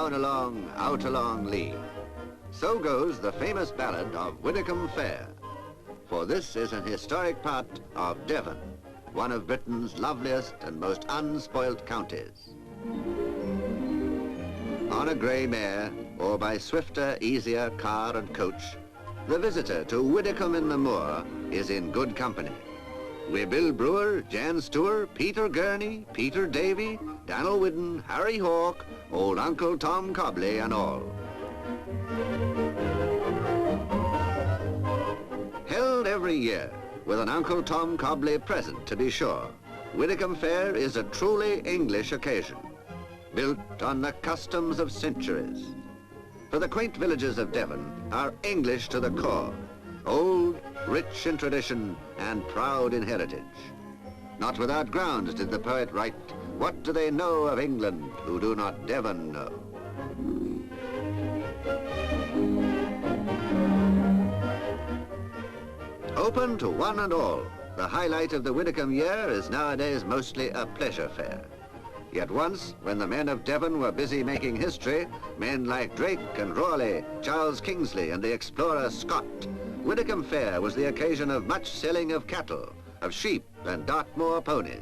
down along, out along Lee. So goes the famous ballad of Widecombe Fair. For this is an historic part of Devon, one of Britain's loveliest and most unspoilt counties. On a grey mare, or by swifter, easier car and coach, the visitor to Widecombe in the Moor is in good company. With Bill Brewer, Jan Stewart, Peter Gurney, Peter Davy, Daniel Whidden, Harry Hawke, old Uncle Tom Cobbley and all. Held every year, with an Uncle Tom Cobbley present to be sure, Widecombe Fair is a truly English occasion, built on the customs of centuries. For the quaint villages of Devon are English to the core, old, rich in tradition and proud in heritage. Not without grounds did the poet write, "What do they know of England who do not Devon know?" Open to one and all, the highlight of the Widecombe year is nowadays mostly a pleasure fair. Yet once, when the men of Devon were busy making history, men like Drake and Raleigh, Charles Kingsley and the explorer Scott, Widecombe Fair was the occasion of much selling of cattle, of sheep and Dartmoor ponies.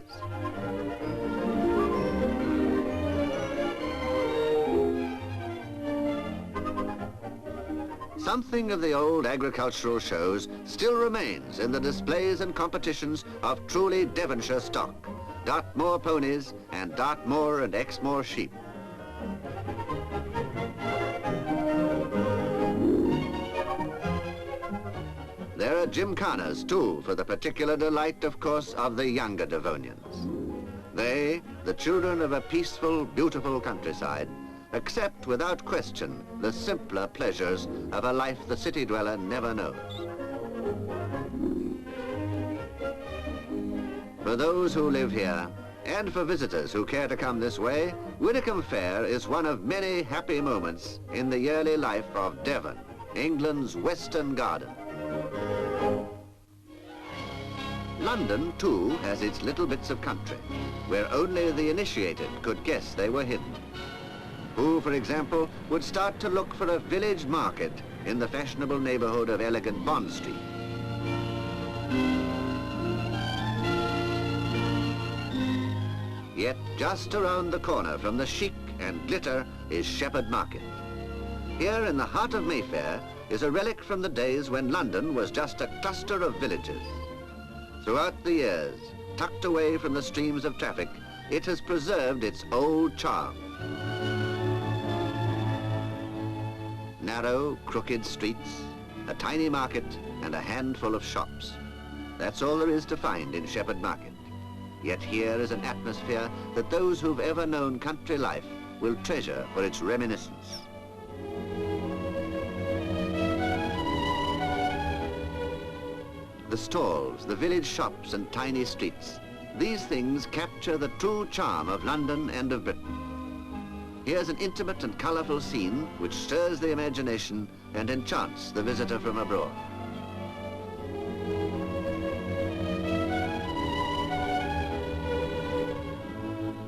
Something of the old agricultural shows still remains in the displays and competitions of truly Devonshire stock, Dartmoor ponies and Dartmoor and Exmoor sheep. There are Gymkhanas too, for the particular delight, of course, of the younger Devonians. They, the children of a peaceful, beautiful countryside, accept without question the simpler pleasures of a life the city dweller never knows. For those who live here, and for visitors who care to come this way, Widecombe Fair is one of many happy moments in the yearly life of Devon, England's Western Garden. London, too, has its little bits of country, where only the initiated could guess they were hidden. Who, for example, would start to look for a village market in the fashionable neighborhood of elegant Bond Street? Yet just around the corner from the chic and glitter is Shepherd Market. Here in the heart of Mayfair is a relic from the days when London was just a cluster of villages. Throughout the years, tucked away from the streams of traffic, it has preserved its old charm. Narrow, crooked streets, a tiny market, and a handful of shops. That's all there is to find in Shepherd Market. Yet here is an atmosphere that those who've ever known country life will treasure for its reminiscence. The stalls, the village shops and tiny streets, these things capture the true charm of London and of Britain. Here's an intimate and colourful scene which stirs the imagination and enchants the visitor from abroad.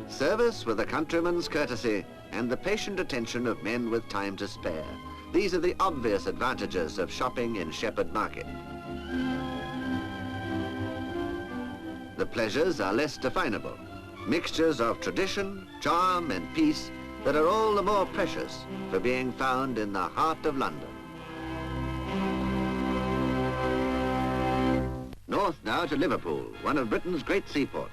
Service with a countryman's courtesy and the patient attention of men with time to spare. These are the obvious advantages of shopping in Shepherd Market. The pleasures are less definable, mixtures of tradition, charm and peace that are all the more precious for being found in the heart of London. North now to Liverpool, one of Britain's great seaports.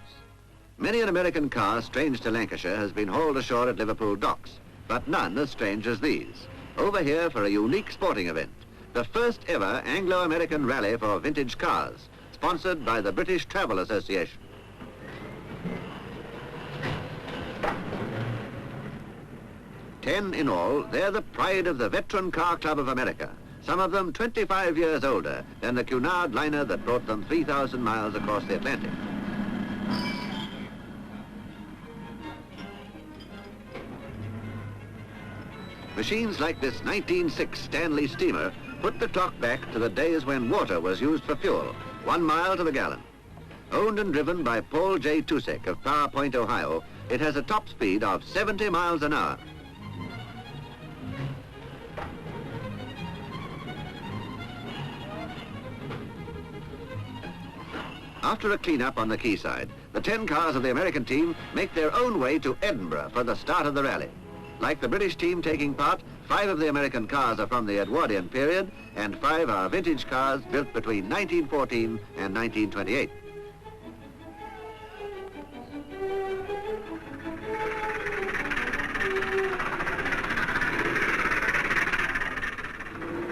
Many an American car strange to Lancashire has been hauled ashore at Liverpool docks, but none as strange as these. Over here for a unique sporting event, the first ever Anglo-American rally for vintage cars, sponsored by the British Travel Association. Ten in all, they're the pride of the Veteran Car Club of America, some of them 25 years older than the Cunard liner that brought them 3,000 miles across the Atlantic. Machines like this 1906 Stanley steamer put the clock back to the days when water was used for fuel, 1 mile to the gallon. Owned and driven by Paul J. Tusek of Power Point, Ohio, it has a top speed of 70 miles an hour. After a clean-up on the quayside, the 10 cars of the American team make their own way to Edinburgh for the start of the rally. Like the British team taking part, 5 of the American cars are from the Edwardian period, and 5 are vintage cars built between 1914 and 1928.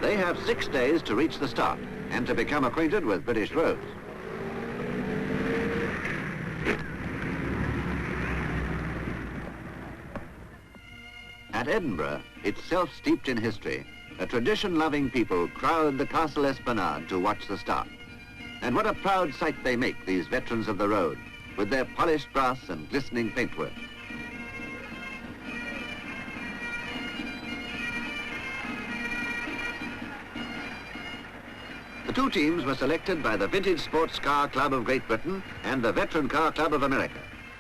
They have 6 days to reach the start and to become acquainted with British roads. At Edinburgh, itself steeped in history, a tradition-loving people crowd the Castle Esplanade to watch the start. And what a proud sight they make, these veterans of the road, with their polished brass and glistening paintwork. The 2 teams were selected by the Vintage Sports Car Club of Great Britain and the Veteran Car Club of America.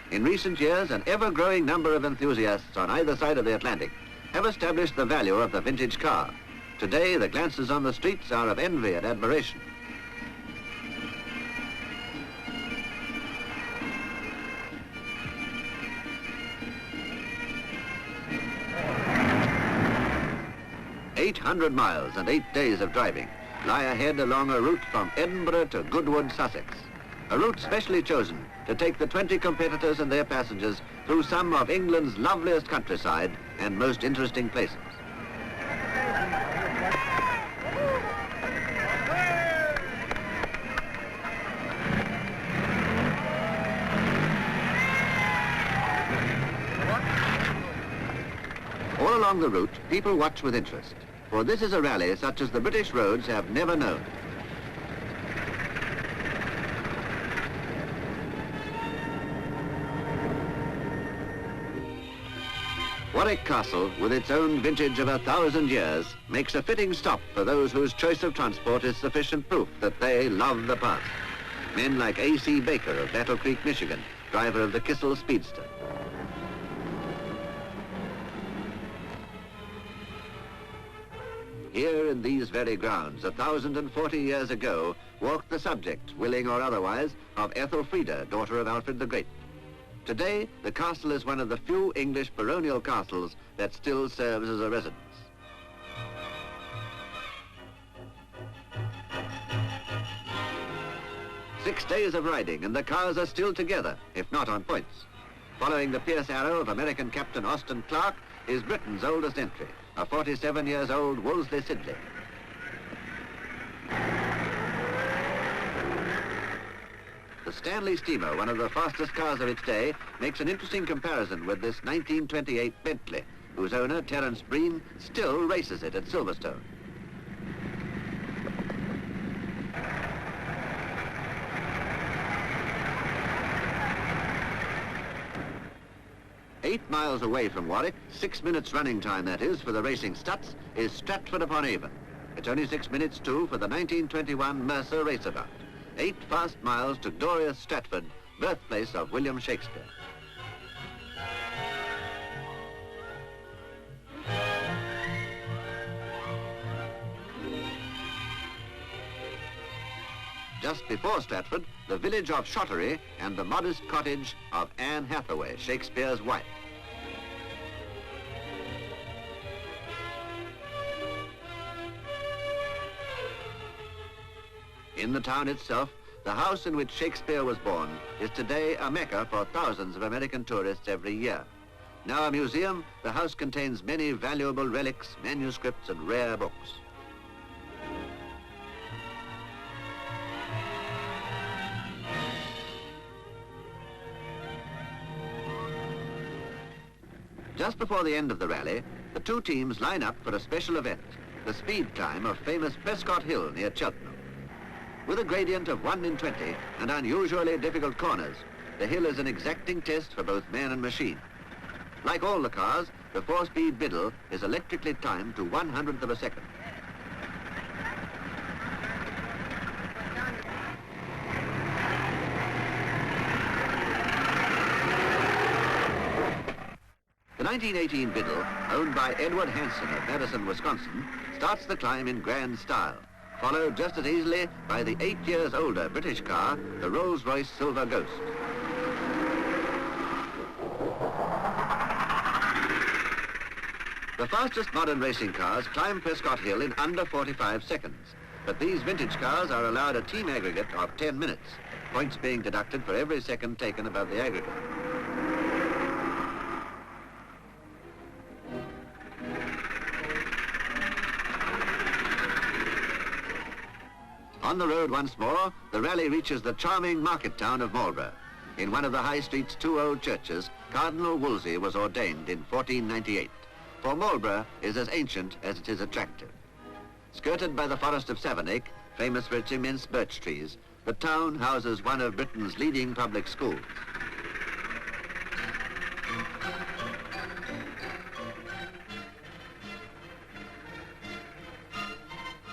In recent years, an ever-growing number of enthusiasts on either side of the Atlantic have established the value of the vintage car. Today, the glances on the streets are of envy and admiration. "800 miles and 8 days of driving lie ahead along a route from Edinburgh to Goodwood, Sussex. A route specially chosen to take the 20 competitors and their passengers through some of England's loveliest countryside and most interesting places. All along the route, people watch with interest, for this is a rally such as the British roads have never known. Warwick Castle, with its own vintage of 1,000 years, makes a fitting stop for those whose choice of transport is sufficient proof that they love the past. Men like A.C. Baker of Battle Creek, Michigan, driver of the Kissel Speedster. Here in these very grounds, 1,040 years ago, walked the subject, willing or otherwise, of Ethelfreda, daughter of Alfred the Great. Today, the castle is one of the few English baronial castles that still serves as a residence. Six days of riding and the cars are still together, if not on points. Following the Pierce Arrow of American Captain Austin Clark is Britain's oldest entry, a 47-years-old Wolseley Siddeley. The Stanley steamer, one of the fastest cars of its day, makes an interesting comparison with this 1928 Bentley, whose owner, Terence Breen, still races it at Silverstone. "8 miles away from Warwick, 6 minutes running time that is for the racing Stutz, is Stratford-upon-Avon. It's only 6 minutes too for the 1921 Mercer Raceabout. 8 fast miles to glorious Stratford, birthplace of William Shakespeare. Just before Stratford, the village of Shottery and the modest cottage of Anne Hathaway, Shakespeare's wife. In the town itself, the house in which Shakespeare was born is today a mecca for thousands of American tourists every year. Now a museum, the house contains many valuable relics, manuscripts, and rare books. Just before the end of the rally, the 2 teams line up for a special event, the speed climb of famous Prescott Hill near Cheltenham. With a gradient of 1 in 20 and unusually difficult corners, the hill is an exacting test for both man and machine. Like all the cars, the 4-speed Biddle is electrically timed to 1/100th of a second. The 1918 Biddle, owned by Edward Hanson of Madison, Wisconsin, starts the climb in grand style. followed just as easily by the 8 years older British car, the Rolls-Royce Silver Ghost. The fastest modern racing cars climb Prescott Hill in under 45 seconds, but these vintage cars are allowed a team aggregate of 10 minutes, points being deducted for every second taken above the aggregate. On the road once more, the rally reaches the charming market town of Marlborough. In one of the High Street's 2 old churches, Cardinal Wolsey was ordained in 1498. For Marlborough is as ancient as it is attractive. Skirted by the forest of Savernake, famous for its immense birch trees, the town houses one of Britain's leading public schools.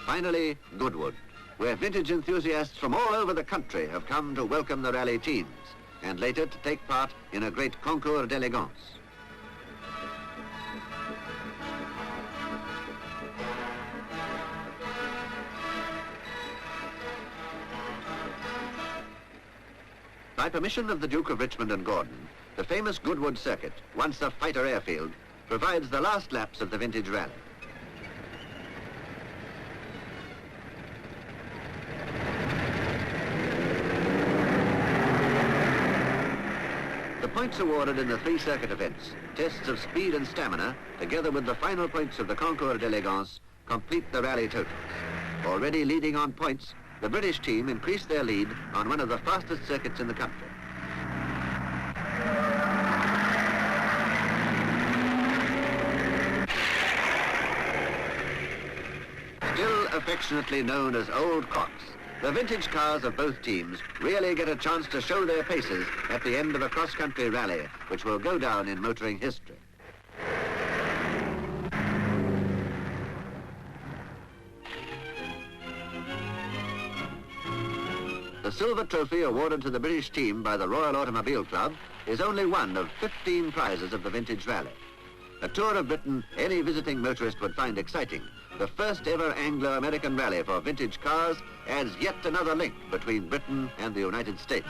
Finally, Goodwood, where vintage enthusiasts from all over the country have come to welcome the rally teams, and later to take part in a great concours d'élégance. By permission of the Duke of Richmond and Gordon, the famous Goodwood circuit, once a fighter airfield, provides the last laps of the vintage rally. The points awarded in the 3 circuit events, tests of speed and stamina, together with the final points of the concours d'élégance, complete the rally totals. Already leading on points, the British team increased their lead on one of the fastest circuits in the country. Still affectionately known as Old Cocks, the vintage cars of both teams really get a chance to show their paces at the end of a cross-country rally, which will go down in motoring history. The silver trophy awarded to the British team by the Royal Automobile Club is only one of 15 prizes of the vintage rally. A tour of Britain any visiting motorist would find exciting. The first ever Anglo-American rally for vintage cars adds yet another link between Britain and the United States.